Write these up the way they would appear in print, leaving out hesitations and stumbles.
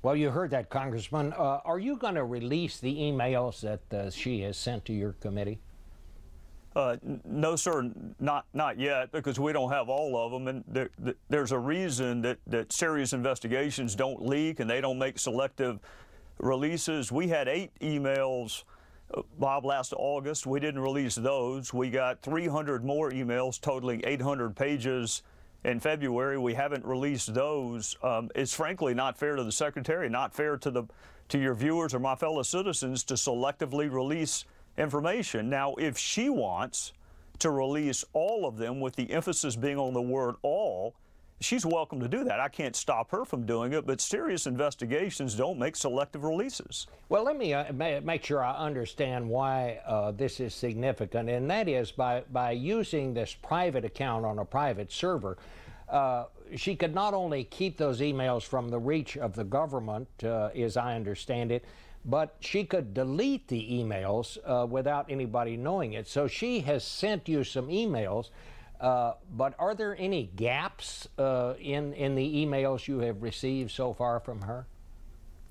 Well, you heard that, Congressman. Are you going to release the emails that she has sent to your committee? No, sir, not yet, because we don't have all of them. And there's a reason that serious investigations don't leak and they don't make selective releases. We had 8 emails, Bob, last August. We didn't release those. We got 300 more emails totaling 800 pages in February. We haven't released those. It's frankly not fair to the Secretary, not fair to your viewers or my fellow citizens to selectively release information. Now, if she wants to release all of them, with the emphasis being on the word all, she's welcome to do that. I can't stop her from doing it, but serious investigations don't make selective releases. Well, let me make sure I understand why this is significant, and that is by using this private account on a private server, she could not only keep those emails from the reach of the government, as I understand it, but she could delete the emails without anybody knowing it. So she has sent you some emails, but are there any gaps in the emails you have received so far from her?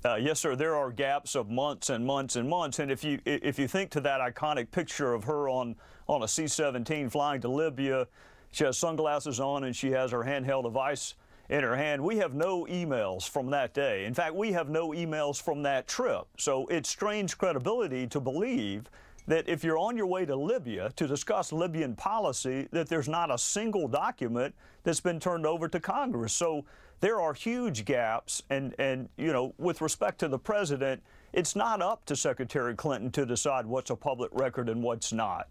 Yes, sir. There are gaps of months and months and months. And if you think to that iconic picture of her on a C-17 flying to Libya, she has sunglasses on and she has her handheld device in her hand. We have no emails from that day. In fact, we have no emails from that trip. So it strains credibility to believe that if you're on your way to Libya to discuss Libyan policy, that there's not a single document that's been turned over to Congress. So there are huge gaps. And you know, with respect to the president, it's not up to Secretary Clinton to decide what's a public record and what's not.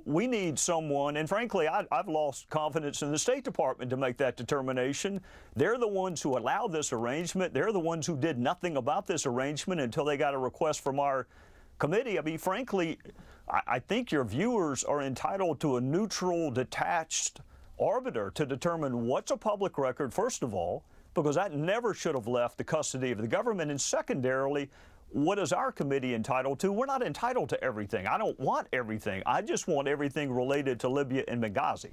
We need someone, and frankly, I've lost confidence in the State Department to make that determination. They're the ones who allowed this arrangement. They're the ones who did nothing about this arrangement until they got a request from our committee. I mean, frankly, I think your viewers are entitled to a neutral, detached arbiter to determine what's a public record, first of all, because that never should have left the custody of the government, and secondarily, what is our committee entitled to? We're not entitled to everything. I don't want everything. I just want everything related to Libya and Benghazi.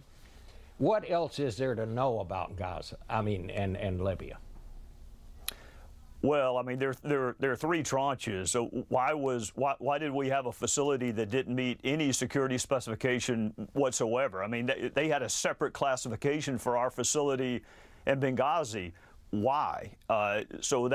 What else is there to know about Gaza? I mean, and Libya? Well, I mean, there are 3 tranches. So why did we have a facility that didn't meet any security specification whatsoever? I mean, they had a separate classification for our facility in Benghazi. Why? So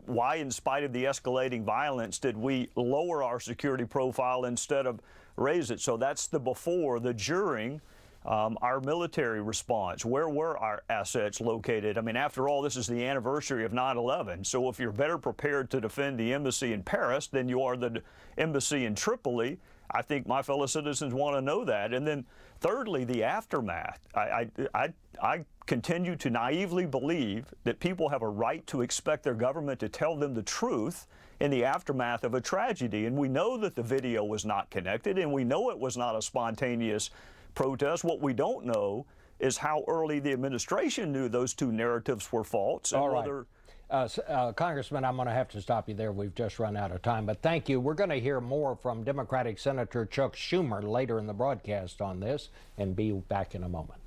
why, in spite of the escalating violence, did we lower our security profile instead of raise it? So that's the before, the during, our military response. Where were our assets located? I mean, after all, this is the anniversary of 9/11. So if you're better prepared to defend the embassy in Paris than you are the embassy in Tripoli, I think my fellow citizens want to know that. And then thirdly, the aftermath. I continue to naively believe that people have a right to expect their government to tell them the truth in the aftermath of a tragedy. And we know that the video was not connected, and we know it was not a spontaneous protest. What we don't know is how early the administration knew those 2 narratives were false. And all right. Congressman, I'm going to have to stop you there. We've just run out of time, but thank you. We're going to hear more from Democratic Senator Chuck Schumer later in the broadcast on this, and be back in a moment.